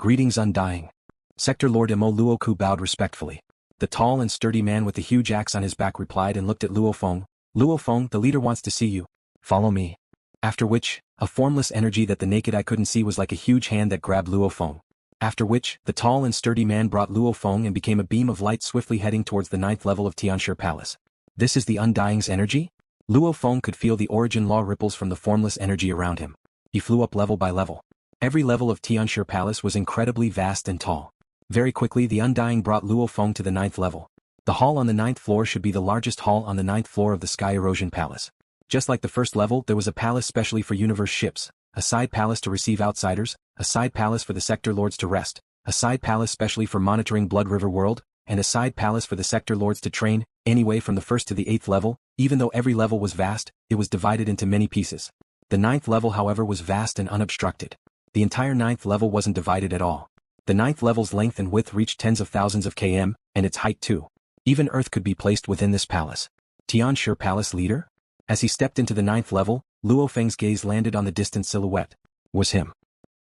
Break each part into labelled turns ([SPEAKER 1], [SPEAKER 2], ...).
[SPEAKER 1] Greetings Undying. Sector Lord Mo Luoku bowed respectfully. The tall and sturdy man with the huge axe on his back replied and looked at Luo Feng. Luo Feng, the leader wants to see you. Follow me. After which, a formless energy that the naked eye couldn't see was like a huge hand that grabbed Luo Feng. After which, the tall and sturdy man brought Luo Feng and became a beam of light swiftly heading towards the 9th level of Tian Shi Palace. This is the Undying's energy? Luo Feng could feel the origin law ripples from the formless energy around him. He flew up level by level. Every level of Tian Shi Palace was incredibly vast and tall. Very quickly the Undying brought Luo Feng to the 9th level. The hall on the 9th floor should be the largest hall on the 9th floor of the Sky Erosion Palace. Just like the first level, there was a palace specially for universe ships, a side palace to receive outsiders, a side palace for the sector lords to rest, a side palace specially for monitoring Blood River World, and a side palace for the sector lords to train. Anyway, from the 1st to the 8th level, even though every level was vast, it was divided into many pieces. The 9th level however was vast and unobstructed. The entire 9th level wasn't divided at all. The 9th level's length and width reached tens of thousands of km, and its height too. Even Earth could be placed within this palace. Tian Shi Palace leader? As he stepped into the 9th level, LuoFeng's gaze landed on the distant silhouette. Was him.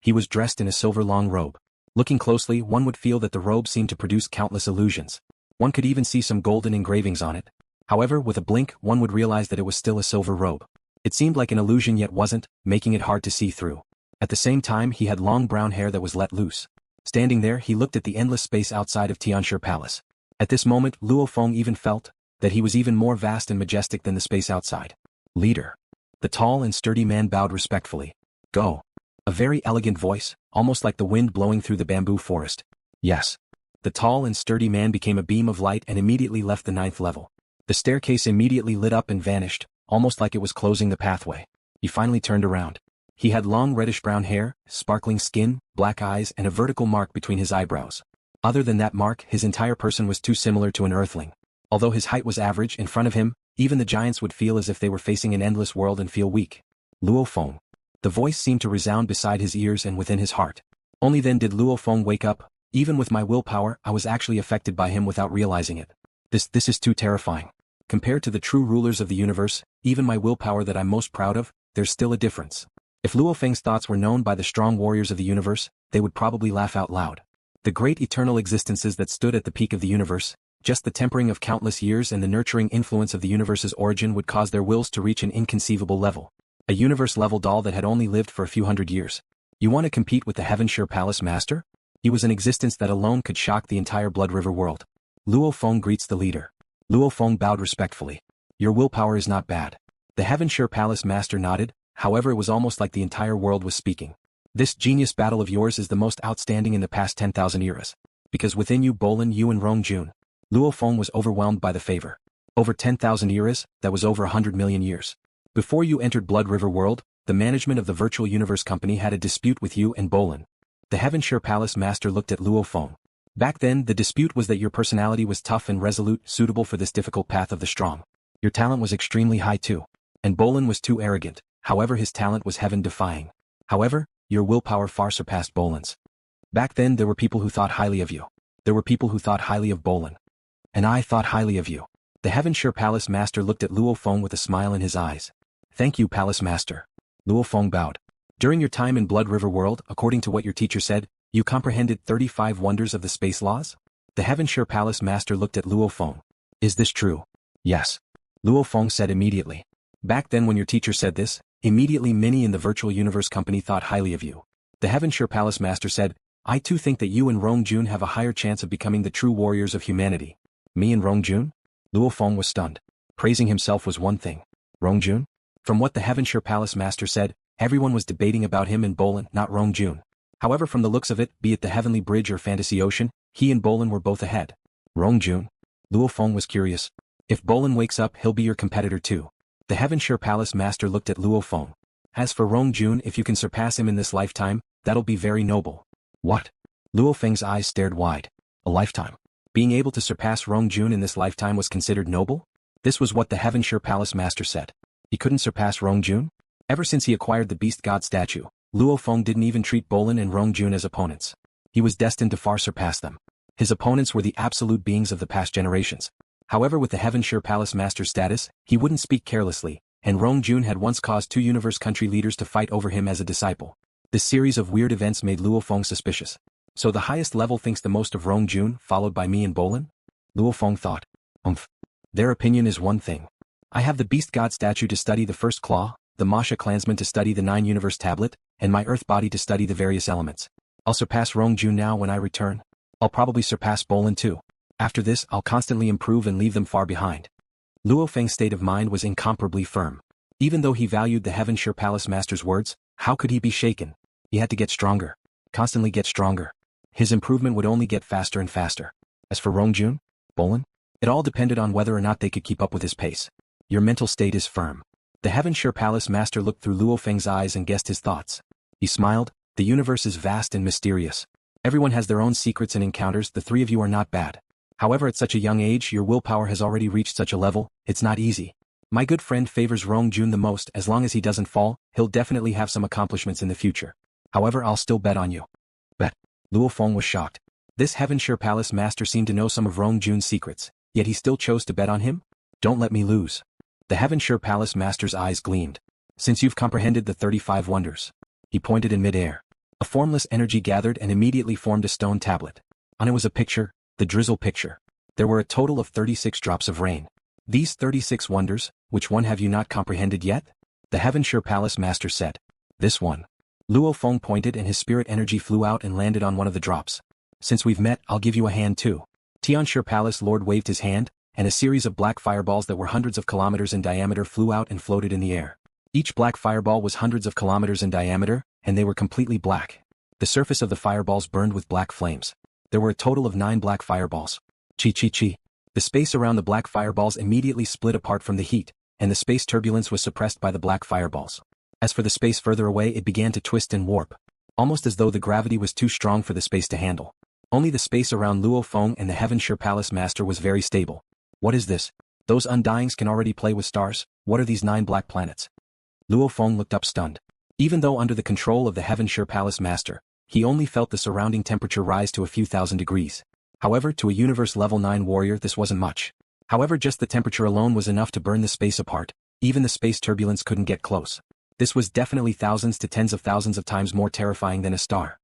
[SPEAKER 1] He was dressed in a silver long robe. Looking closely, one would feel that the robe seemed to produce countless illusions. One could even see some golden engravings on it. However, with a blink, one would realize that it was still a silver robe. It seemed like an illusion yet wasn't, making it hard to see through. At the same time, he had long brown hair that was let loose. Standing there, he looked at the endless space outside of Tian Shi Palace. At this moment, Luo Feng even felt that he was even more vast and majestic than the space outside. Leader. The tall and sturdy man bowed respectfully. Go. A very elegant voice, almost like the wind blowing through the bamboo forest. Yes. The tall and sturdy man became a beam of light and immediately left the 9th level. The staircase immediately lit up and vanished, almost like it was closing the pathway. He finally turned around. He had long reddish-brown hair, sparkling skin, black eyes and a vertical mark between his eyebrows. Other than that mark, his entire person was too similar to an earthling. Although his height was average in front of him, even the giants would feel as if they were facing an endless world and feel weak. Luo Feng. The voice seemed to resound beside his ears and within his heart. Only then did Luo Feng wake up. Even with my willpower, I was actually affected by him without realizing it. This is too terrifying. Compared to the true rulers of the universe, even my willpower that I'm most proud of, there's still a difference. If LuoFeng's thoughts were known by the strong warriors of the universe, they would probably laugh out loud. The great eternal existences that stood at the peak of the universe, just the tempering of countless years and the nurturing influence of the universe's origin would cause their wills to reach an inconceivable level. A universe-level doll that had only lived for a few hundred years. You want to compete with the Heaven Shi Palace Master? He was an existence that alone could shock the entire Blood River world. Luo Feng greets the leader. Luo Feng bowed respectfully. Your willpower is not bad. The Heaven Shi Palace Master nodded. However, it was almost like the entire world was speaking. This genius battle of yours is the most outstanding in the past 10,000 eras. Because within you Bolan, you and Rongjun. Luo Feng was overwhelmed by the favor. Over 10,000 eras, that was over 100 million years. Before you entered Blood River World, the management of the Virtual Universe Company had a dispute with you and Bolan. The Heaven Shi Palace Master looked at Luo Feng. Back then, the dispute was that your personality was tough and resolute, suitable for this difficult path of the strong. Your talent was extremely high too. And Bolan was too arrogant. However, his talent was heaven-defying. However, your willpower far surpassed Bolan's. Back then there were people who thought highly of you. There were people who thought highly of Bolan. And I thought highly of you. The Heaven Shi Palace Master looked at Luo Feng with a smile in his eyes. Thank you, Palace Master. Luo Feng bowed. During your time in Blood River World, according to what your teacher said, you comprehended 35 wonders of the space laws? The Heaven Shi Palace Master looked at Luo Feng. Is this true? Yes. Luo Feng said immediately. Back then when your teacher said this, immediately many in the Virtual Universe Company thought highly of you. The Heaven Shi Palace Master said, I too think that you and Rongjun have a higher chance of becoming the true warriors of humanity. Me and Rongjun? Luo Feng was stunned. Praising himself was one thing. Rongjun? From what the Heaven Shi Palace Master said, everyone was debating about him and Bolan, not Rongjun. However, from the looks of it, be it the Heavenly Bridge or Fantasy Ocean, he and Bolan were both ahead. Rongjun? Luo Feng was curious. If Bolan wakes up, he'll be your competitor too. The Heaven Shi Palace Master looked at Luo Feng. As for Rongjun, if you can surpass him in this lifetime, that'll be very noble. What? Luo Feng's eyes stared wide. A lifetime. Being able to surpass Rongjun in this lifetime was considered noble? This was what the Heaven Shi Palace Master said. He couldn't surpass Rongjun? Ever since he acquired the Beast God statue, Luo Feng didn't even treat Bolan and Rongjun as opponents. He was destined to far surpass them. His opponents were the absolute beings of the past generations. However, with the Heaven Shi Palace Master's status, he wouldn't speak carelessly, and Rongjun had once caused 2 universe country leaders to fight over him as a disciple. This series of weird events made Luo Feng suspicious. So the highest level thinks the most of Rongjun, followed by me and Bolan? Luofeng thought. Their opinion is one thing. I have the Beast God statue to study the first claw, the Masha clansman to study the 9 universe tablet, and my earth body to study the various elements. I'll surpass Rongjun now when I return. I'll probably surpass Bolan too. After this I'll constantly improve and leave them far behind. Luofeng's state of mind was incomparably firm. Even though he valued the Heaven Shi Palace Master's words, how could he be shaken? He had to get stronger. Constantly get stronger. His improvement would only get faster and faster. As for Rongjun, Bolan, it all depended on whether or not they could keep up with his pace. Your mental state is firm. The Heaven Shi Palace Master looked through Luofeng's eyes and guessed his thoughts. He smiled. The universe is vast and mysterious. Everyone has their own secrets and encounters. The three of you are not bad. However, at such a young age your willpower has already reached such a level, it's not easy. My good friend favors Rongjun the most. As long as he doesn't fall, he'll definitely have some accomplishments in the future. However, I'll still bet on you. Bet. Luofeng was shocked. This Heaven Shi Palace Master seemed to know some of Rongjun's secrets, yet he still chose to bet on him? Don't let me lose. The Heaven Shi Palace Master's eyes gleamed. Since you've comprehended the 35 wonders. He pointed in midair. A formless energy gathered and immediately formed a stone tablet. On it was a picture, the drizzle picture. There were a total of 36 drops of rain. These 36 wonders, which one have you not comprehended yet? The Heaven Shi Palace Master said. This one. Luo Feng pointed and his spirit energy flew out and landed on one of the drops. Since we've met, I'll give you a hand too. Tian Shi Palace Lord waved his hand, and a series of black fireballs that were hundreds of kilometers in diameter flew out and floated in the air. Each black fireball was hundreds of kilometers in diameter, and they were completely black. The surface of the fireballs burned with black flames. There were a total of 9 black fireballs. Chi. The space around the black fireballs immediately split apart from the heat, and the space turbulence was suppressed by the black fireballs. As for the space further away, it began to twist and warp, almost as though the gravity was too strong for the space to handle. Only the space around Luo Feng and the Heaven Shi Palace Master was very stable. What is this? Those Undyings can already play with stars? What are these 9 black planets? Luo Feng looked up stunned. Even though under the control of the Heaven Shi Palace Master, he only felt the surrounding temperature rise to a few thousand degrees. However, to a universe level 9 warrior this wasn't much. However, just the temperature alone was enough to burn the space apart. Even the space turbulence couldn't get close. This was definitely thousands to tens of thousands of times more terrifying than a star.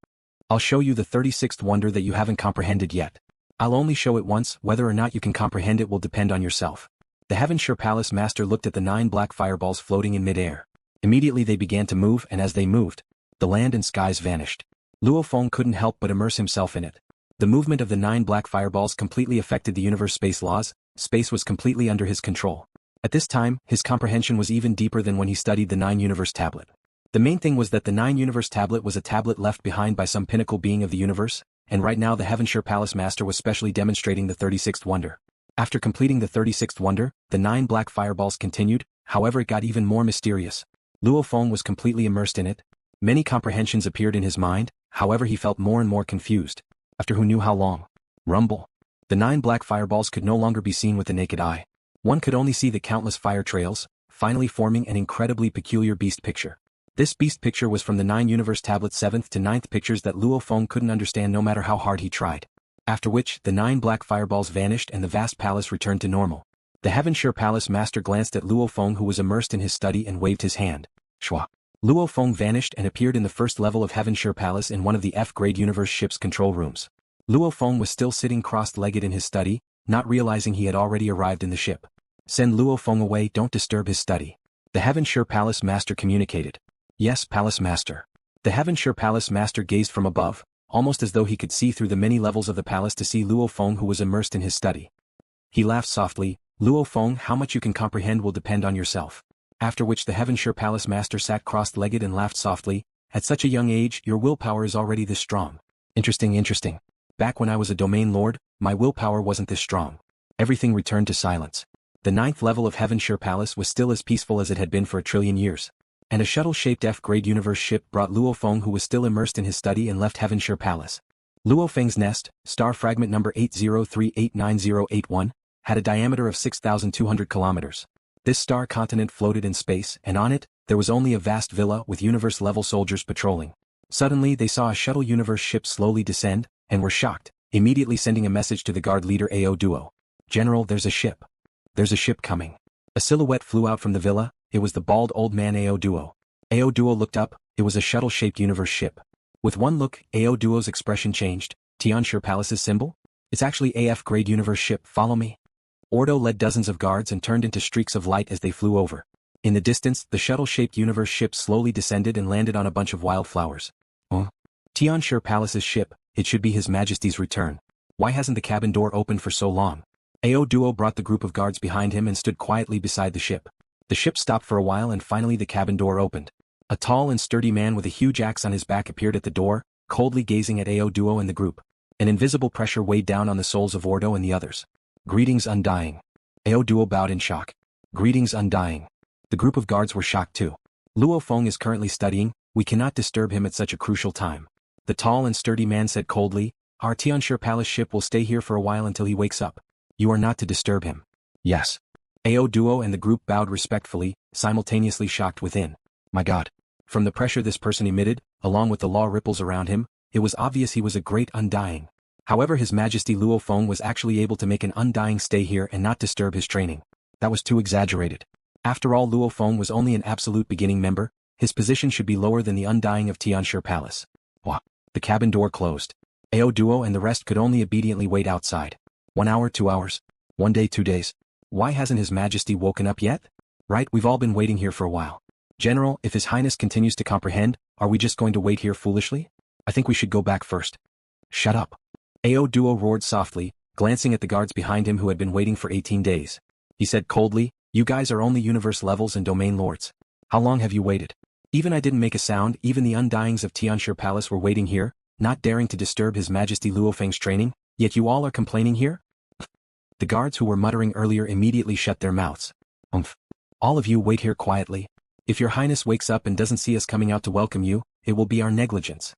[SPEAKER 1] I'll show you the 36th wonder that you haven't comprehended yet. I'll only show it once. Whether or not you can comprehend it will depend on yourself. The Heaven Shi Palace Master looked at the 9 black fireballs floating in midair. Immediately they began to move, and as they moved, the land and skies vanished. Luo Feng couldn't help but immerse himself in it. The movement of the 9 black fireballs completely affected the universe space laws. Space was completely under his control. At this time, his comprehension was even deeper than when he studied the 9 universe tablet. The main thing was that the 9 universe tablet was a tablet left behind by some pinnacle being of the universe, and right now the Heaven Shi Palace Master was specially demonstrating the 36th wonder. After completing the 36th wonder, the 9 black fireballs continued. However, it got even more mysterious. Luo Feng was completely immersed in it. Many comprehensions appeared in his mind, however he felt more and more confused. After who knew how long? Rumble. The 9 black fireballs could no longer be seen with the naked eye. One could only see the countless fire trails, finally forming an incredibly peculiar beast picture. This beast picture was from the 9 universe tablet's 7th to 9th pictures that Luo Feng couldn't understand no matter how hard he tried. After which, the 9 black fireballs vanished and the vast palace returned to normal. The Heaven Shi Palace Master glanced at Luo Feng, who was immersed in his study, and waved his hand. Shwa. Luo Feng vanished and appeared in the first level of Heaven Shi Palace in one of the F-grade universe ship's control rooms. Luo Feng was still sitting crossed-legged in his study, not realizing he had already arrived in the ship. Send Luo Feng away, don't disturb his study. The Heaven Shi Palace Master communicated. Yes, Palace Master. The Heaven Shi Palace Master gazed from above, almost as though he could see through the many levels of the palace to see Luo Feng, who was immersed in his study. He laughed softly. Luo Feng, how much you can comprehend will depend on yourself. After which the Heaven Shi Palace Master sat crossed-legged and laughed softly. At such a young age, your willpower is already this strong. Interesting. Back when I was a domain lord, my willpower wasn't this strong. Everything returned to silence. The 9th level of Heaven Shi Palace was still as peaceful as it had been for a trillion years. And a shuttle-shaped F-grade universe ship brought Luo Feng, who was still immersed in his study, and left Heaven Shi Palace. LuoFeng's nest, star fragment number 803898081, had a diameter of 6,200 kilometers. This star continent floated in space, and on it, there was only a vast villa with universe-level soldiers patrolling. Suddenly they saw a shuttle universe ship slowly descend, and were shocked, immediately sending a message to the guard leader AO Duo. General, there's a ship. There's a ship coming. A silhouette flew out from the villa. It was the bald old man AO Duo. AO Duo looked up. It was a shuttle-shaped universe ship. With one look, AO Duo's expression changed. Tian Shi Palace's symbol? It's actually AF-grade universe ship, follow me. Ordo led dozens of guards and turned into streaks of light as they flew over. In the distance, the shuttle-shaped universe ship slowly descended and landed on a bunch of wildflowers. Tian Shi Palace's ship, it should be His Majesty's return. Why hasn't the cabin door opened for so long? AO Duo brought the group of guards behind him and stood quietly beside the ship. The ship stopped for a while and finally the cabin door opened. A tall and sturdy man with a huge axe on his back appeared at the door, coldly gazing at AO Duo and the group. An invisible pressure weighed down on the souls of Ordo and the others. Greetings, Undying. AO Duo bowed in shock. Greetings, Undying. The group of guards were shocked too. LuoFeng is currently studying, we cannot disturb him at such a crucial time. The tall and sturdy man said coldly, our Tian Shi Palace ship will stay here for a while until he wakes up. You are not to disturb him. Yes. AO Duo and the group bowed respectfully, simultaneously shocked within. My God. From the pressure this person emitted, along with the law ripples around him, it was obvious he was a great Undying. However, His Majesty LuoFeng was actually able to make an Undying stay here and not disturb his training. That was too exaggerated. After all, LuoFeng was only an absolute beginning member, his position should be lower than the Undying of Tian Shi Palace. Wah. The cabin door closed. AO Duo and the rest could only obediently wait outside. 1 hour, 2 hours. 1 day, 2 days. Why hasn't His Majesty woken up yet? Right, we've all been waiting here for a while. General, if His Highness continues to comprehend, are we just going to wait here foolishly? I think we should go back first. Shut up. AO Duo roared softly, glancing at the guards behind him who had been waiting for 18 days. He said coldly, you guys are only universe levels and domain lords. How long have you waited? Even I didn't make a sound, even the Undyings of Tian Shi Palace were waiting here, not daring to disturb His Majesty LuoFeng's training, yet you all are complaining here? The guards who were muttering earlier immediately shut their mouths. All of you wait here quietly. If your Highness wakes up and doesn't see us coming out to welcome you, it will be our negligence.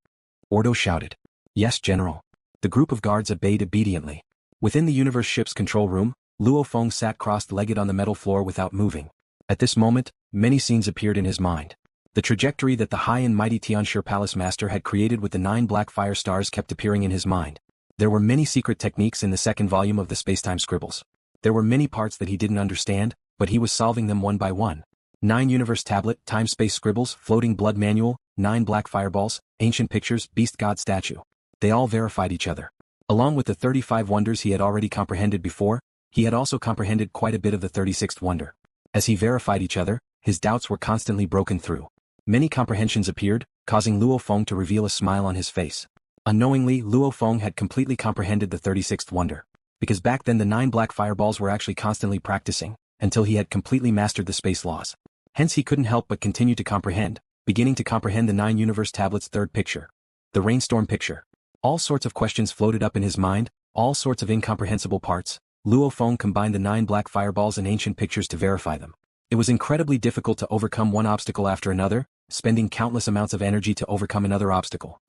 [SPEAKER 1] Ordo shouted. Yes, General. The group of guards obeyed obediently. Within the universe ship's control room, LuoFeng sat crossed-legged on the metal floor without moving. At this moment, many scenes appeared in his mind. The trajectory that the high and mighty Tian Shi Palace Master had created with the 9 black fire stars kept appearing in his mind. There were many secret techniques in the second volume of the Spacetime Scribbles. There were many parts that he didn't understand, but he was solving them one by one. 9 Universe Tablet, Time-Space Scribbles, Floating Blood Manual, 9 Black Fireballs, Ancient Pictures, Beast God Statue. They all verified each other. Along with the 35 wonders he had already comprehended before, he had also comprehended quite a bit of the 36th wonder. As he verified each other, his doubts were constantly broken through. Many comprehensions appeared, causing LuoFeng to reveal a smile on his face. Unknowingly, LuoFeng had completely comprehended the 36th wonder. Because back then the 9 black fireballs were actually constantly practicing, until he had completely mastered the space laws. Hence he couldn't help but continue to comprehend, beginning to comprehend the 9 Universe Tablets' third picture. The rainstorm picture. All sorts of questions floated up in his mind, all sorts of incomprehensible parts. LuoFeng combined the 9 black fireballs and ancient pictures to verify them. It was incredibly difficult to overcome one obstacle after another, spending countless amounts of energy to overcome another obstacle.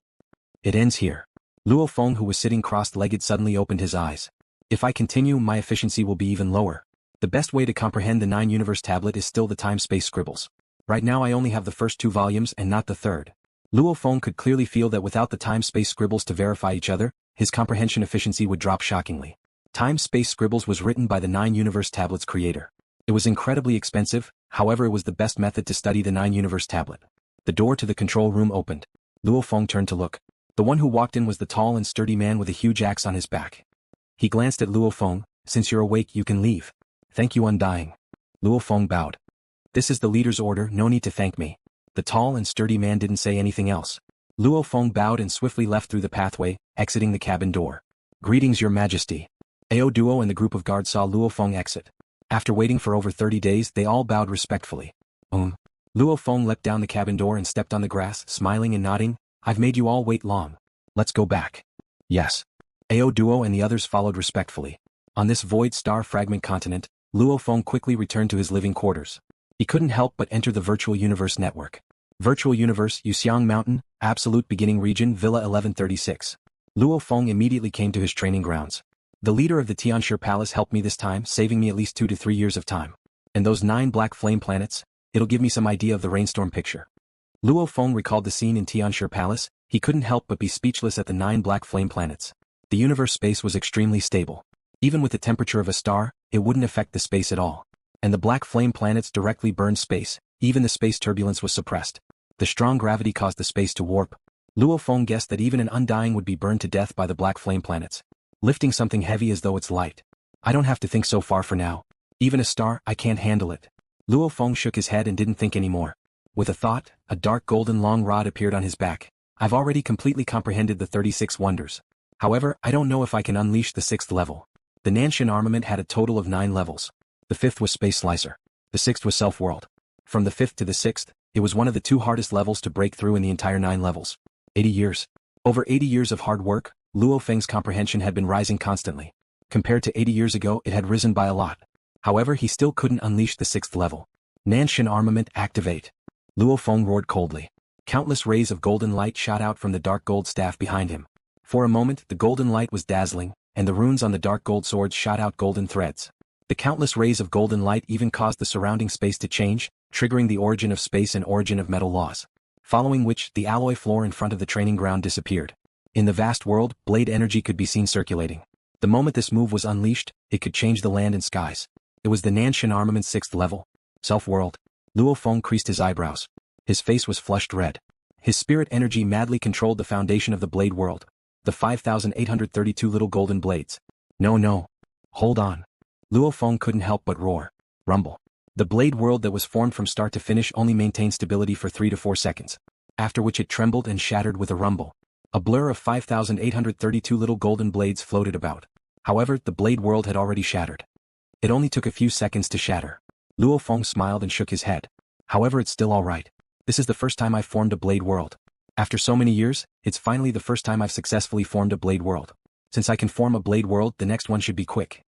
[SPEAKER 1] It ends here. LuoFeng, who was sitting crossed-legged, suddenly opened his eyes. If I continue, my efficiency will be even lower. The best way to comprehend the 9 Universe Tablet is still the Time-Space Scribbles. Right now I only have the first 2 volumes and not the third. LuoFeng could clearly feel that without the Time-Space Scribbles to verify each other, his comprehension efficiency would drop shockingly. Time-Space Scribbles was written by the 9 Universe Tablets creator. It was incredibly expensive, however it was the best method to study the 9 Universe Tablet. The door to the control room opened. LuoFeng turned to look. The one who walked in was the tall and sturdy man with a huge axe on his back. He glanced at LuoFeng. Since you're awake you can leave. Thank you, Undying. LuoFeng bowed. This is the leader's order, no need to thank me. The tall and sturdy man didn't say anything else. LuoFeng bowed and swiftly left through the pathway, exiting the cabin door. Greetings, Your Majesty. AO Duo and the group of guards saw LuoFeng exit. After waiting for over 30 days they all bowed respectfully. LuoFeng leapt down the cabin door and stepped on the grass, smiling and nodding. I've made you all wait long. Let's go back. Yes. AO Duo and the others followed respectfully. On this void star fragment continent, LuoFeng quickly returned to his living quarters. He couldn't help but enter the Virtual Universe Network. Virtual Universe, Yuxiang Mountain, Absolute Beginning Region, Villa 1136. LuoFeng immediately came to his training grounds. The leader of the Tian Shi Palace helped me this time, saving me at least 2 to 3 years of time. And those 9 black flame planets, it'll give me some idea of the rainstorm picture. LuoFeng recalled the scene in Tian Shi Palace. He couldn't help but be speechless at the 9 black flame planets. The universe space was extremely stable. Even with the temperature of a star, it wouldn't affect the space at all. And the black flame planets directly burned space, even the space turbulence was suppressed. The strong gravity caused the space to warp. Luo Feng guessed that even an Undying would be burned to death by the black flame planets. Lifting something heavy as though it's light. I don't have to think so far for now. Even a star, I can't handle it. Luo Feng shook his head and didn't think anymore. With a thought, a dark golden long rod appeared on his back. I've already completely comprehended the 36 wonders. However, I don't know if I can unleash the 6th level. The Nanshan armament had a total of 9 levels. The 5th was Space Slicer. The 6th was Self-World. From the 5th to the 6th, it was one of the 2 hardest levels to break through in the entire 9 levels. 80 years. Over 80 years of hard work, Luo Feng's comprehension had been rising constantly. Compared to 80 years ago, it had risen by a lot. However, he still couldn't unleash the 6th level. Nanshan armament activate. Luo Feng roared coldly. Countless rays of golden light shot out from the dark gold staff behind him. For a moment, the golden light was dazzling, and the runes on the dark gold swords shot out golden threads. The countless rays of golden light even caused the surrounding space to change, triggering the origin of space and origin of metal laws. Following which, the alloy floor in front of the training ground disappeared. In the vast world, blade energy could be seen circulating. The moment this move was unleashed, it could change the land and skies. It was the Nanshan armament's 6th level. Self-World. Luo Feng creased his eyebrows. His face was flushed red. His spirit energy madly controlled the foundation of the blade world. The 5,832 little golden blades. No. Hold on. Luo Feng couldn't help but roar. Rumble. The blade world that was formed from start to finish only maintained stability for 3 to 4 seconds. After which it trembled and shattered with a rumble. A blur of 5,832 little golden blades floated about. However, the blade world had already shattered. It only took a few seconds to shatter. Luo Feng smiled and shook his head. However, it's still alright. This is the first time I've formed a blade world. After so many years, it's finally the first time I've successfully formed a blade world. Since I can form a blade world, the next one should be quick.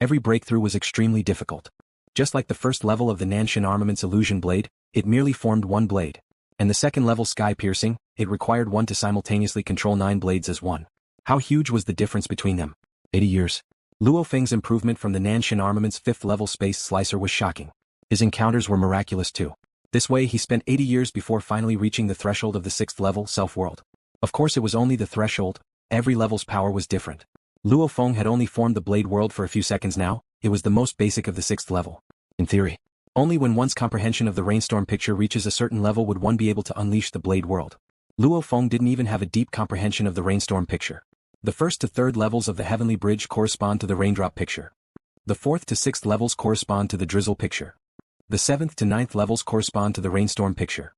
[SPEAKER 1] Every breakthrough was extremely difficult. Just like the first level of the Nanshan armament's illusion blade, it merely formed 1 blade. And the second level sky piercing, it required 1 to simultaneously control 9 blades as one. How huge was the difference between them? 80 years. Luo Feng's improvement from the Nanshan armament's 5th level space slicer was shocking. His encounters were miraculous too. This way he spent 80 years before finally reaching the threshold of the 6th level Self-World. Of course it was only the threshold, every level's power was different. Luo Feng had only formed the blade world for a few seconds now, it was the most basic of the 6th level. In theory, only when one's comprehension of the rainstorm picture reaches a certain level would one be able to unleash the blade world. Luo Feng didn't even have a deep comprehension of the rainstorm picture. The 1st to 3rd levels of the heavenly bridge correspond to the raindrop picture. The 4th to 6th levels correspond to the drizzle picture. The 7th to 9th levels correspond to the rainstorm picture.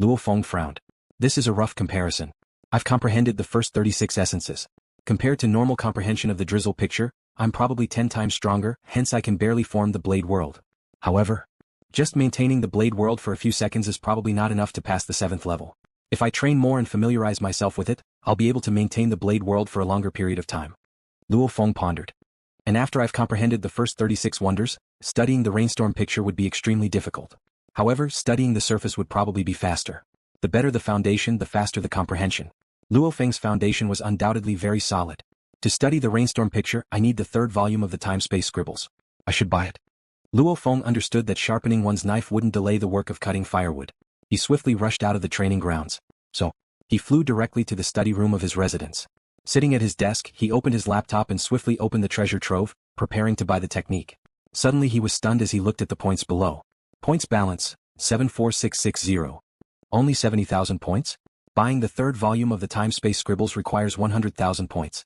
[SPEAKER 1] Luo Feng frowned. This is a rough comparison. I've comprehended the first 36 essences. Compared to normal comprehension of the drizzle picture, I'm probably 10 times stronger, hence I can barely form the blade world. However, just maintaining the blade world for a few seconds is probably not enough to pass the 7th level. If I train more and familiarize myself with it, I'll be able to maintain the blade world for a longer period of time. Luo Feng pondered. And after I've comprehended the first 36 wonders, studying the rainstorm picture would be extremely difficult. However, studying the surface would probably be faster. The better the foundation, the faster the comprehension. Luo Feng's foundation was undoubtedly very solid. To study the rainstorm picture, I need the 3rd volume of the time-space scribbles. I should buy it. Luo Feng understood that sharpening one's knife wouldn't delay the work of cutting firewood. He swiftly rushed out of the training grounds. So, he flew directly to the study room of his residence. Sitting at his desk, he opened his laptop and swiftly opened the treasure trove, preparing to buy the technique. Suddenly he was stunned as he looked at the points below. Points balance, 74660. Only 70,000 points? Buying the 3rd volume of the time-space scribbles requires 100,000 points.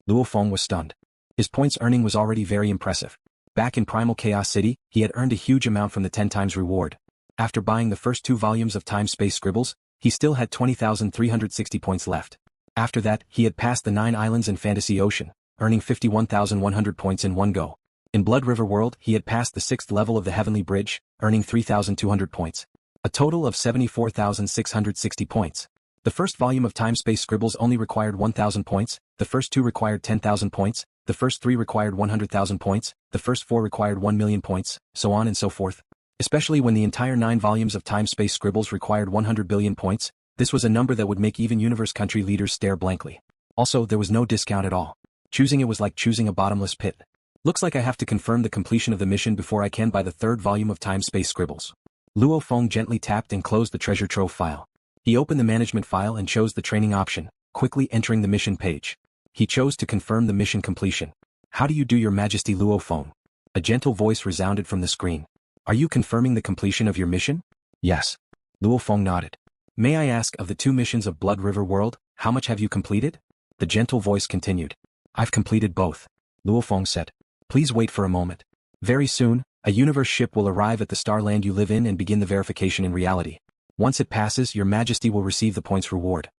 [SPEAKER 1] Luo Feng was stunned. His points earning was already very impressive. Back in Primal Chaos City, he had earned a huge amount from the 10 times reward. After buying the first 2 volumes of time-space scribbles, he still had 20,360 points left. After that, he had passed the 9 islands and Fantasy Ocean, earning 51,100 points in one go. In Blood River World, he had passed the 6th level of the Heavenly Bridge, earning 3,200 points. A total of 74,660 points. The first volume of time-space scribbles only required 1,000 points, the first 2 required 10,000 points, the first 3 required 100,000 points, the first 4 required 1,000,000 points, so on and so forth. Especially when the entire 9 volumes of time-space scribbles required 100 billion points, this was a number that would make even universe country leaders stare blankly. Also, there was no discount at all. Choosing it was like choosing a bottomless pit. Looks like I have to confirm the completion of the mission before I can buy the 3rd volume of time-space scribbles. Luo Feng gently tapped and closed the treasure trove file. He opened the management file and chose the training option, quickly entering the mission page. He chose to confirm the mission completion. How do you do, Your Majesty Luo Feng? A gentle voice resounded from the screen. Are you confirming the completion of your mission? Yes. Luo Feng nodded. May I ask, of the 2 missions of Blood River World, how much have you completed? The gentle voice continued. I've completed both, LuoFeng said. Please wait for a moment. Very soon, a universe ship will arrive at the starland you live in and begin the verification in reality. Once it passes, your majesty will receive the points reward.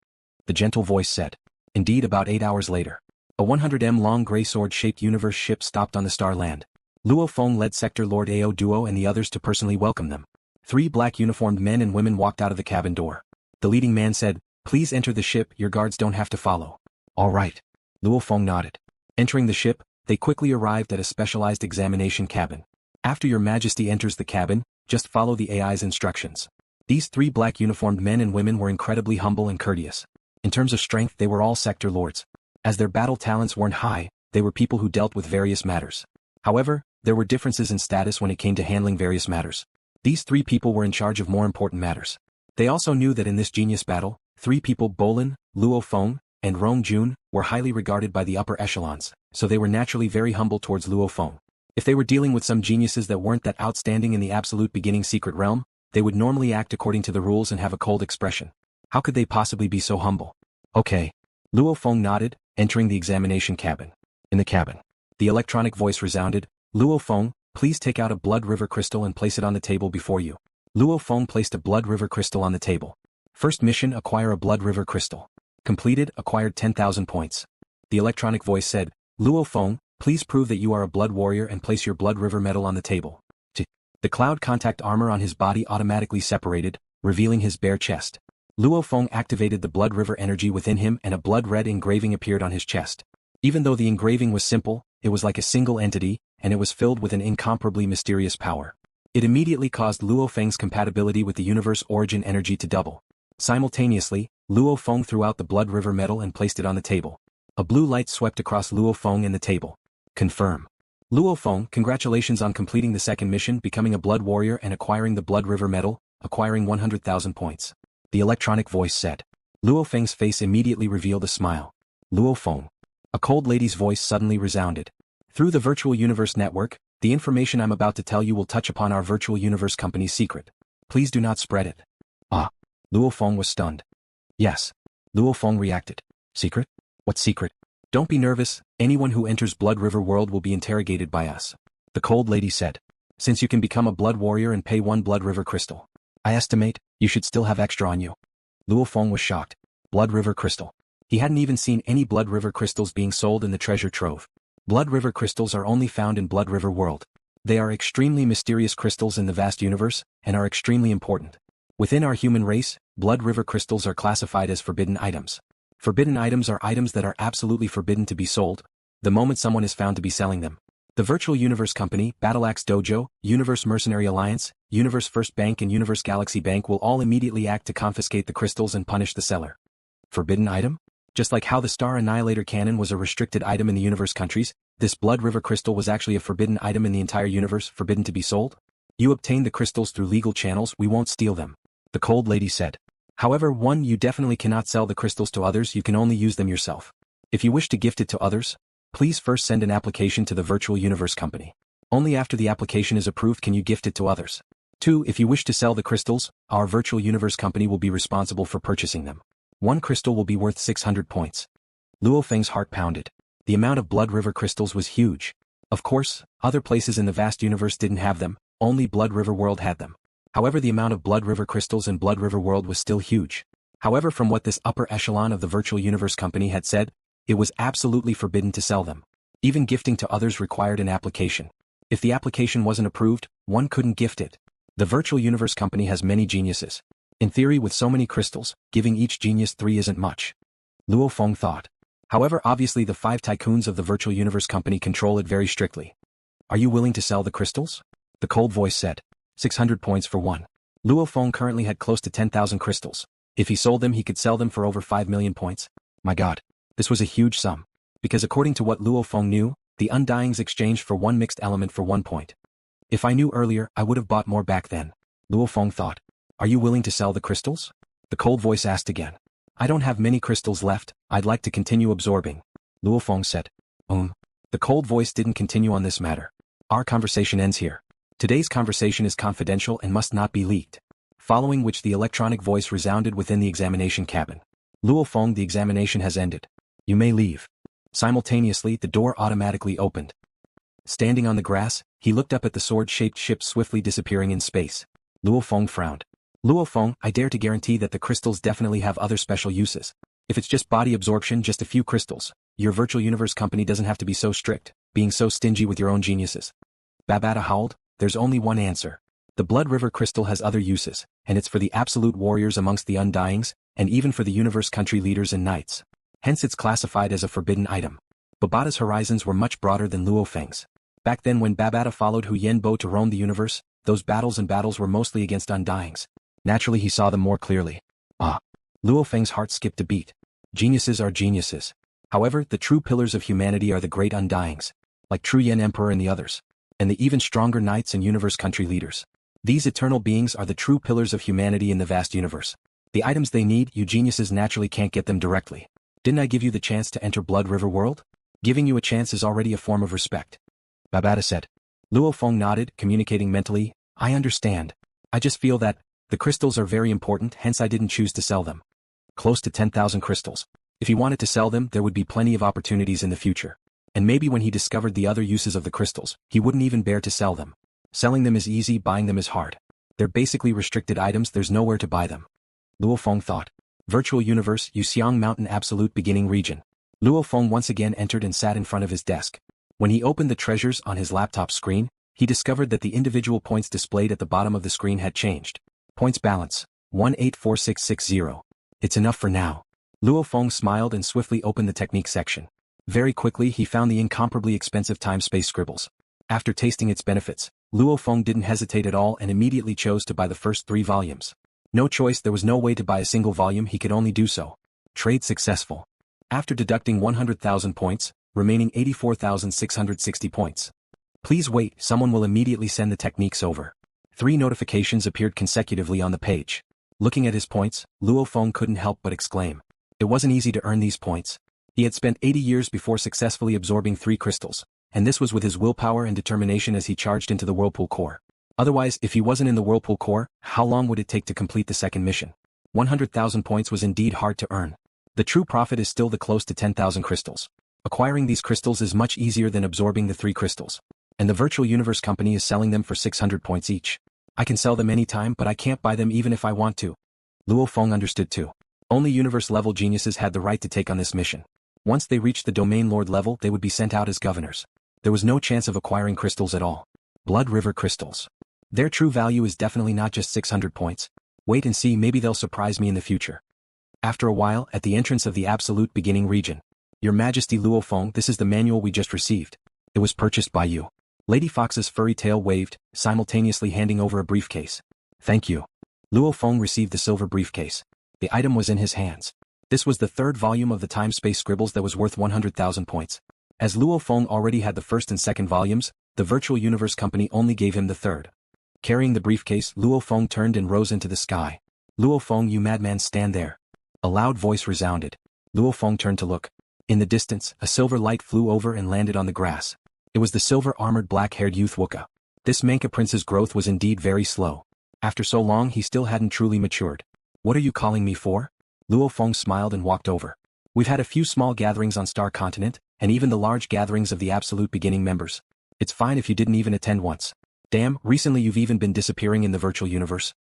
[SPEAKER 1] The gentle voice said. Indeed, about 8 hours later, a 100m long grey sword-shaped universe ship stopped on the starland. LuoFeng led Sector Lord Ao Duo and the others to personally welcome them. 3 black uniformed men and women walked out of the cabin door. The leading man said, please enter the ship, your guards don't have to follow. All right. LuoFeng nodded. Entering the ship, they quickly arrived at a specialized examination cabin. After your majesty enters the cabin, just follow the AI's instructions. These 3 black uniformed men and women were incredibly humble and courteous. In terms of strength, they were all sector lords. As their battle talents weren't high, they were people who dealt with various matters. However, there were differences in status when it came to handling various matters. These 3 people were in charge of more important matters. They also knew that in this genius battle, 3 people, Bolan, Luo Feng, and Rong Jun, were highly regarded by the upper echelons, so they were naturally very humble towards Luo Feng. If they were dealing with some geniuses that weren't that outstanding in the absolute beginning secret realm, they would normally act according to the rules and have a cold expression. How could they possibly be so humble? Okay. Luo Feng nodded, entering the examination cabin. In the cabin, the electronic voice resounded, Luo Feng, please take out a Blood River crystal and place it on the table before you. Luo Feng placed a Blood River crystal on the table. First mission, acquire a Blood River crystal. Completed, acquired 10,000 points. The electronic voice said, Luo Feng, please prove that you are a blood warrior and place your Blood River medal on the table. The cloud contact armor on his body automatically separated, revealing his bare chest. Luo Feng activated the Blood River energy within him and a blood red engraving appeared on his chest. Even though the engraving was simple, it was like a single entity, and it was filled with an incomparably mysterious power. It immediately caused Luo Feng's compatibility with the universe origin energy to double. Simultaneously, Luo Feng threw out the Blood River medal and placed it on the table. A blue light swept across Luo Feng and the table. Confirm. Luo Feng, congratulations on completing the second mission, becoming a blood warrior and acquiring the Blood River medal, acquiring 100,000 points. The electronic voice said. Luo Feng's face immediately revealed a smile. Luo Feng. A cold lady's voice suddenly resounded. Through the virtual universe network, the information I'm about to tell you will touch upon our virtual universe company's secret. Please do not spread it. Ah. Luo Feng was stunned. Yes. Luo Feng reacted. Secret? What secret? Don't be nervous, anyone who enters Blood River World will be interrogated by us. The cold lady said. Since you can become a blood warrior and pay 1 Blood River crystal, I estimate, you should still have extra on you. Luo Feng was shocked. Blood River crystal. He hadn't even seen any Blood River crystals being sold in the treasure trove. Blood River crystals are only found in Blood River World. They are extremely mysterious crystals in the vast universe, and are extremely important. Within our human race, Blood River crystals are classified as forbidden items. Forbidden items are items that are absolutely forbidden to be sold, the moment someone is found to be selling them. The Virtual Universe Company, Battleaxe Dojo, Universe Mercenary Alliance, Universe First Bank and Universe Galaxy Bank will all immediately act to confiscate the crystals and punish the seller. Forbidden item? Just like how the Star Annihilator Cannon was a restricted item in the universe countries, this Blood River crystal was actually a forbidden item in the entire universe, forbidden to be sold? You obtain the crystals through legal channels, we won't steal them. The cold lady said. However, 1. You definitely cannot sell the crystals to others, you can only use them yourself. If you wish to gift it to others, please first send an application to the Virtual Universe Company. Only after the application is approved can you gift it to others. 2. If you wish to sell the crystals, our Virtual Universe Company will be responsible for purchasing them. 1 crystal will be worth 600 points. LuoFeng's heart pounded. The amount of Blood River crystals was huge. Of course, other places in the vast universe didn't have them, only Blood River World had them. However, the amount of Blood River crystals in Blood River World was still huge. However, from what this upper echelon of the Virtual Universe Company had said, it was absolutely forbidden to sell them. Even gifting to others required an application. If the application wasn't approved, one couldn't gift it. The Virtual Universe Company has many geniuses. In theory, with so many crystals, giving each genius 3 isn't much. Luo Feng thought. However, obviously the 5 tycoons of the Virtual Universe Company control it very strictly. Are you willing to sell the crystals? The cold voice said. 600 points for 1. Luo Feng currently had close to 10,000 crystals. If he sold them, he could sell them for over 5 million points. My god. This was a huge sum. Because according to what Luo Feng knew, the Undyings exchanged for 1 mixed element for 1 point. If I knew earlier, I would have bought more back then. Luo Feng thought. Are you willing to sell the crystals? The cold voice asked again. I don't have many crystals left, I'd like to continue absorbing. Luo Feng said. The cold voice didn't continue on this matter. Our conversation ends here. Today's conversation is confidential and must not be leaked. following which the electronic voice resounded within the examination cabin. LuoFeng, the examination has ended. You may leave. Simultaneously, the door automatically opened. Standing on the grass, he looked up at the sword-shaped ship swiftly disappearing in space. LuoFeng frowned. LuoFeng, I dare to guarantee that the crystals definitely have other special uses. If it's just body absorption, just a few crystals, your virtual universe company doesn't have to be so strict, being so stingy with your own geniuses. Babata howled. There's only one answer. The Blood River crystal has other uses, and it's for the absolute warriors amongst the Undyings, and even for the universe country leaders and knights. Hence it's classified as a forbidden item. Babata's horizons were much broader than LuoFeng's. Back then when Babata followed Hu Yenbo to roam the universe, those battles were mostly against Undyings. Naturally he saw them more clearly. LuoFeng's heart skipped a beat. Geniuses are geniuses. However, the true pillars of humanity are the great Undyings, like True Yen Emperor and the others, and the even stronger knights and universe country leaders. These eternal beings are the true pillars of humanity in the vast universe. The items they need, you geniuses naturally can't get them directly. Didn't I give you the chance to enter Blood River World? Giving you a chance is already a form of respect. Babata said. LuoFeng nodded, communicating mentally, I understand. I just feel that the crystals are very important, hence I didn't choose to sell them. Close to 10,000 crystals. If he wanted to sell them, there would be plenty of opportunities in the future. And maybe when he discovered the other uses of the crystals, he wouldn't even bear to sell them. Selling them is easy, buying them is hard. They're basically restricted items, there's nowhere to buy them. LuoFeng thought. Virtual Universe, Yuxiang Mountain Absolute Beginning Region. LuoFeng once again entered and sat in front of his desk. When he opened the treasures on his laptop screen, he discovered that the individual points displayed at the bottom of the screen had changed. Points balance, 184660. It's enough for now. LuoFeng smiled and swiftly opened the technique section. Very quickly he found the incomparably expensive time-space scribbles. After tasting its benefits, LuoFeng didn't hesitate at all and immediately chose to buy the first 3 volumes. No choice, there was no way to buy a single volume, he could only do so. Trade successful. After deducting 100,000 points, remaining 84,660 points. Please wait, someone will immediately send the techniques over. 3 notifications appeared consecutively on the page. Looking at his points, LuoFeng couldn't help but exclaim. It wasn't easy to earn these points. He had spent 80 years before successfully absorbing 3 crystals, and this was with his willpower and determination as he charged into the Whirlpool Core. Otherwise, if he wasn't in the Whirlpool Core, how long would it take to complete the second mission? 100,000 points was indeed hard to earn. The true profit is still the close to 10,000 crystals. Acquiring these crystals is much easier than absorbing the 3 crystals. And the Virtual Universe Company is selling them for 600 points each. I can sell them anytime, but I can't buy them even if I want to. LuoFeng understood too. Only universe-level geniuses had the right to take on this mission. Once they reached the Domain Lord level, they would be sent out as governors. There was no chance of acquiring crystals at all. Blood River crystals. Their true value is definitely not just 600 points. Wait and see, maybe they'll surprise me in the future. After a while, at the entrance of the Absolute Beginning Region. Your Majesty LuoFeng, this is the manual we just received. It was purchased by you. Lady Fox's furry tail waved, simultaneously handing over a briefcase. Thank you. LuoFeng received the silver briefcase. The item was in his hands. This was the 3rd volume of the time-space scribbles that was worth 100,000 points. As LuoFeng already had the 1st and 2nd volumes, the Virtual Universe Company only gave him the 3rd. Carrying the briefcase, LuoFeng turned and rose into the sky. LuoFeng, you madman, stand there. A loud voice resounded. LuoFeng turned to look. In the distance, a silver light flew over and landed on the grass. It was the silver-armored black-haired youth Wuka. This Manka prince's growth was indeed very slow. After so long he still hadn't truly matured. What are you calling me for? LuoFeng smiled and walked over. We've had a few small gatherings on Star Continent, and even the large gatherings of the Absolute Beginning members. It's fine if you didn't even attend once. Damn, recently you've even been disappearing in the virtual universe.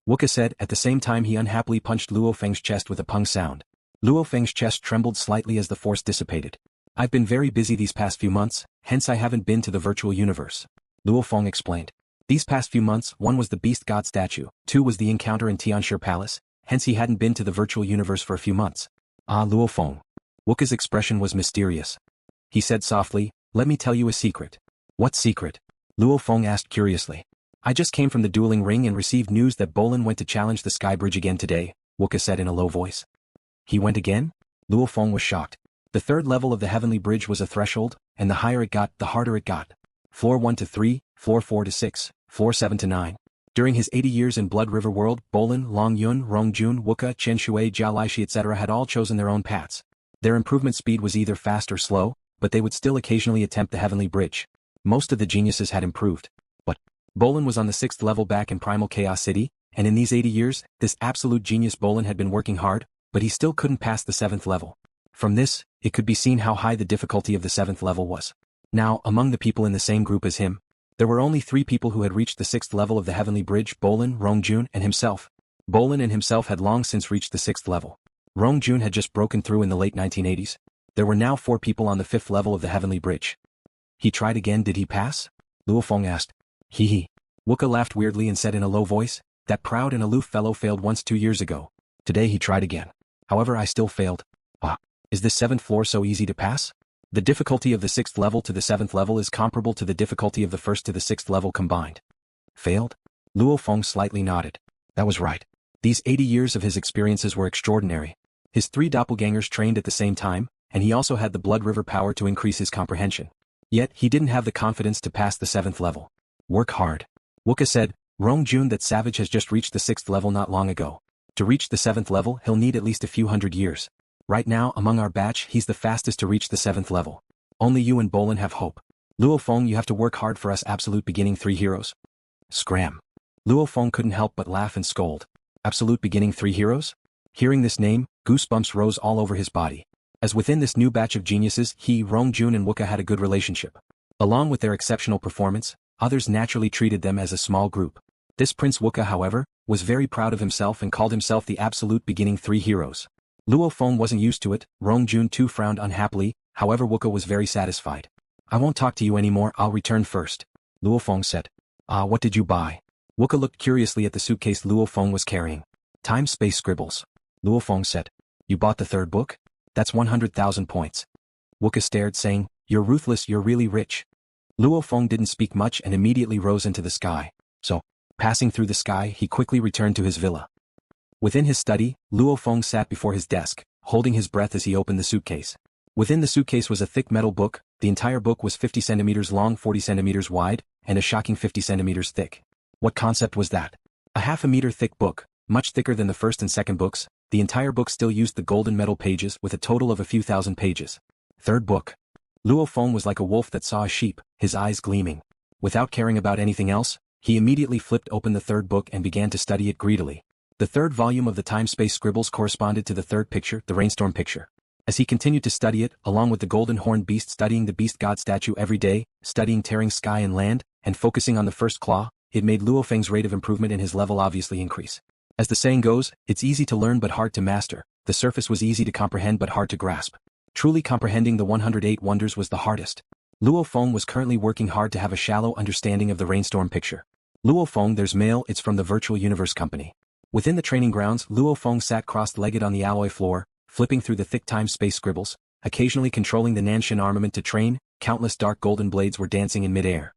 [SPEAKER 1] Wuka said, at the same time he unhappily punched Luofeng's chest with a pung sound. Luofeng's chest trembled slightly as the force dissipated. I've been very busy these past few months, hence I haven't been to the virtual universe. LuoFeng explained. These past few months, 1 was the Beast God statue, 2 was the encounter in Tian Shi Palace, hence he hadn't been to the virtual universe for a few months. Ah, LuoFeng. Wuka's expression was mysterious. He said softly, let me tell you a secret. What secret? LuoFeng asked curiously. I just came from the dueling ring and received news that Bolan went to challenge the Sky Bridge again today, Wuka said in a low voice. He went again? LuoFeng was shocked. The 3rd level of the Heavenly Bridge was a threshold, and the higher it got, the harder it got. Floor 1 to 3, floor 4 to 6, floor 7 to 9. During his 80 years in Blood River World, Bolan, Long Yun, Rong Jun, Wuka, Chen Shui, Jiao Laishi etc. had all chosen their own paths. Their improvement speed was either fast or slow, but they would still occasionally attempt the Heavenly Bridge. Most of the geniuses had improved. But Bolan was on the 6th level back in Primal Chaos City, and in these 80 years, this absolute genius Bolan had been working hard, but he still couldn't pass the 7th level. From this, it could be seen how high the difficulty of the 7th level was. Now, among the people in the same group as him, there were only 3 people who had reached the 6th level of the Heavenly Bridge: Bolan, Rongjun, and himself. Bolan and himself had long since reached the 6th level. Rongjun had just broken through in the late 1980s. There were now 4 people on the 5th level of the Heavenly Bridge. He tried again. Did he pass? LuoFeng asked. Hee. Wuka laughed weirdly and said in a low voice, that proud and aloof fellow failed once 2 years ago. Today he tried again. However, I still failed. Is this 7th floor so easy to pass? The difficulty of the 6th level to the 7th level is comparable to the difficulty of the 1st to the 6th level combined. Failed? LuoFeng slightly nodded. That was right. These 80 years of his experiences were extraordinary. His 3 doppelgangers trained at the same time, and he also had the blood river power to increase his comprehension. Yet, he didn't have the confidence to pass the 7th level. Work hard. Wuka said, Rongjun, that savage has just reached the 6th level not long ago. To reach the 7th level, he'll need at least a few hundred years. Right now, among our batch, he's the fastest to reach the 7th level. Only you and Bolan have hope. LuoFeng, you have to work hard for us absolute beginning 3 heroes. Scram. LuoFeng couldn't help but laugh and scold. Absolute beginning 3 heroes? Hearing this name, goosebumps rose all over his body. As within this new batch of geniuses, he, Rongjun, and Wuka had a good relationship. Along with their exceptional performance, others naturally treated them as a small group. This Prince Wuka, however, was very proud of himself and called himself the absolute beginning 3 heroes. LuoFeng wasn't used to it. Rongjun too frowned unhappily, however Wuka was very satisfied. I won't talk to you anymore, I'll return first. LuoFeng said. What did you buy? Wuka looked curiously at the suitcase LuoFeng was carrying. Time-space scribbles. LuoFeng said. You bought the 3rd book? That's 100,000 points. Wuka stared, saying, You're ruthless, you're really rich. LuoFeng didn't speak much and immediately rose into the sky. So, passing through the sky, he quickly returned to his villa. Within his study, LuoFeng sat before his desk, holding his breath as he opened the suitcase. Within the suitcase was a thick metal book. The entire book was 50 centimeters long, 40 centimeters wide, and a shocking 50 centimeters thick. What concept was that? A half a meter thick book, much thicker than the 1st and 2nd books. The entire book still used the golden metal pages with a total of a few thousand pages. 3rd book. LuoFeng was like a wolf that saw a sheep, his eyes gleaming. Without caring about anything else, he immediately flipped open the 3rd book and began to study it greedily. The 3rd volume of the time-space scribbles corresponded to the 3rd picture, the rainstorm picture. As he continued to study it, along with the golden horned beast, studying the beast god statue every day, studying tearing sky and land, and focusing on the 1st claw, it made LuoFeng's rate of improvement in his level obviously increase. As the saying goes, it's easy to learn but hard to master. The surface was easy to comprehend but hard to grasp. Truly comprehending the 108 wonders was the hardest. LuoFeng was currently working hard to have a shallow understanding of the rainstorm picture. LuoFeng, there's mail, it's from the Virtual Universe Company. Within the training grounds, LuoFeng sat crossed-legged on the alloy floor, flipping through the thick time-space scribbles, occasionally controlling the Nanshan armament to train. Countless dark golden blades were dancing in mid-air.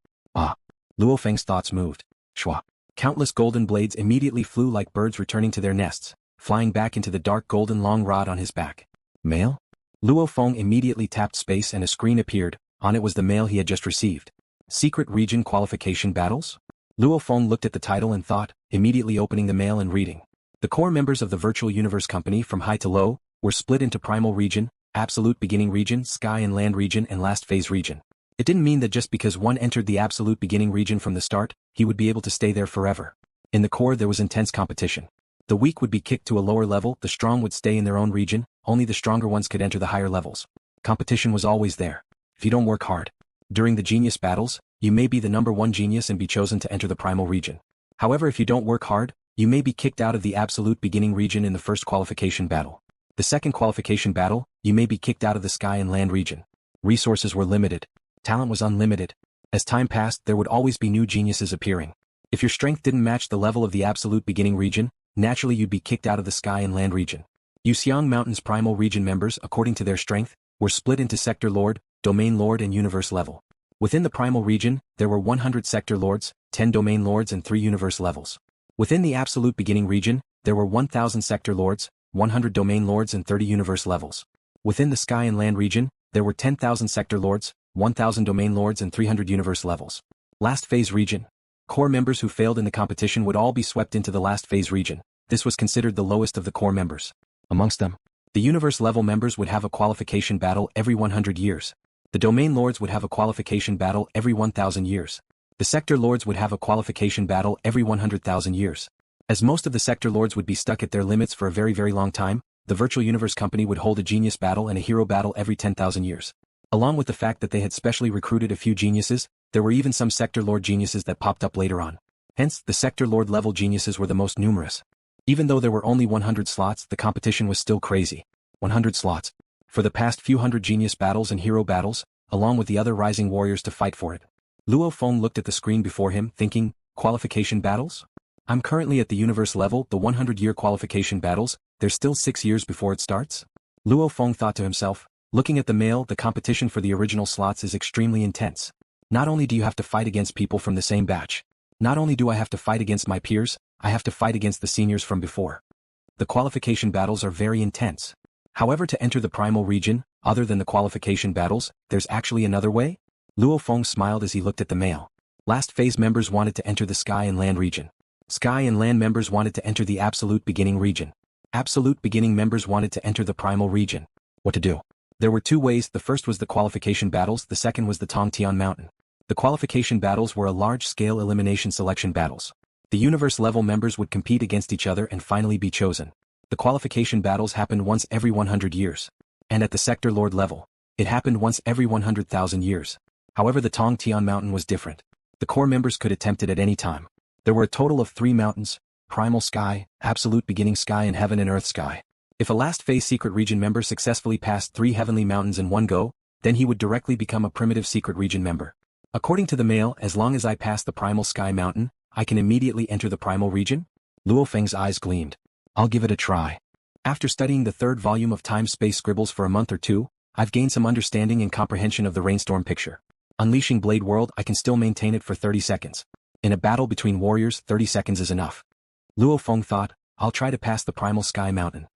[SPEAKER 1] LuoFeng's thoughts moved. Shwa. Countless golden blades immediately flew like birds returning to their nests, flying back into the dark golden long rod on his back. Mail? LuoFeng immediately tapped space and a screen appeared. On it was the mail he had just received. Secret Region Qualification Battles? LuoFeng looked at the title and thought, immediately opening the mail and reading. The core members of the Virtual Universe Company from high to low were split into Primal Region, Absolute Beginning Region, Sky and Land Region, and Last Phase Region. It didn't mean that just because one entered the Absolute Beginning Region from the start, he would be able to stay there forever. In the core there was intense competition. The weak would be kicked to a lower level, the strong would stay in their own region, only the stronger ones could enter the higher levels. Competition was always there. If you don't work hard during the genius battles, you may be the number 1 genius and be chosen to enter the Primal Region. However, if you don't work hard, you may be kicked out of the Absolute Beginning Region in the first qualification battle. The second qualification battle, you may be kicked out of the Sky and Land Region. Resources were limited. Talent was unlimited. As time passed, there would always be new geniuses appearing. If your strength didn't match the level of the Absolute Beginning Region, naturally you'd be kicked out of the Sky and Land Region. Yuxiang Mountain's Primal Region members, according to their strength, were split into Sector Lord, Domain Lord and Universe level. Within the Primal Region, there were 100 Sector Lords, 10 Domain Lords and 3 Universe levels. Within the Absolute Beginning Region, there were 1,000 Sector Lords, 100 Domain Lords and 30 Universe levels. Within the Sky and Land Region, there were 10,000 Sector Lords, 1,000 Domain Lords and 300 Universe levels. Last Phase Region. Core members who failed in the competition would all be swept into the Last Phase Region. This was considered the lowest of the core members. Amongst them, the Universe level members would have a qualification battle every 100 years. The Domain Lords would have a qualification battle every 1,000 years. The Sector Lords would have a qualification battle every 100,000 years. As most of the sector lords would be stuck at their limits for a very very long time, the Virtual Universe Company would hold a genius battle and a hero battle every 10,000 years. Along with the fact that they had specially recruited a few geniuses, there were even some sector lord geniuses that popped up later on. Hence, the sector lord level geniuses were the most numerous. Even though there were only 100 slots, the competition was still crazy. 100 slots. For the past few hundred genius battles and hero battles, along with the other rising warriors to fight for it. LuoFeng looked at the screen before him, thinking, qualification battles? I'm currently at the universe level, the 100-year qualification battles, there's still 6 years before it starts? LuoFeng thought to himself, looking at the mail, the competition for the original slots is extremely intense. Not only do you have to fight against people from the same batch. Not only do I have to fight against my peers, I have to fight against the seniors from before. The qualification battles are very intense. However, to enter the Primal region, other than the qualification battles, there's actually another way? LuoFeng smiled as he looked at the mail. Last phase members wanted to enter the Sky and Land region. Sky and Land members wanted to enter the Absolute Beginning region. Absolute Beginning members wanted to enter the Primal region. What to do? There were two ways, the first was the qualification battles, the second was the Tongtian Mountain. The qualification battles were a large-scale elimination selection battles. The universe-level members would compete against each other and finally be chosen. The qualification battles happened once every 100 years. And at the sector lord level, it happened once every 100,000 years. However, the Tongtian Mountain was different. The core members could attempt it at any time. There were a total of 3 mountains: Primal Sky, Absolute Beginning Sky and Heaven and Earth Sky. If a last phase secret region member successfully passed 3 heavenly mountains in one go, then he would directly become a primitive secret region member. According to the mail, as long as I pass the Primal Sky Mountain, I can immediately enter the Primal region? LuoFeng's eyes gleamed. I'll give it a try. After studying the 3rd volume of Time-Space Scribbles for a month or two, I've gained some understanding and comprehension of the Rainstorm picture. Unleashing Blade World, I can still maintain it for 30 seconds. In a battle between warriors, 30 seconds is enough. LuoFeng thought, I'll try to pass the Primal Sky Mountain.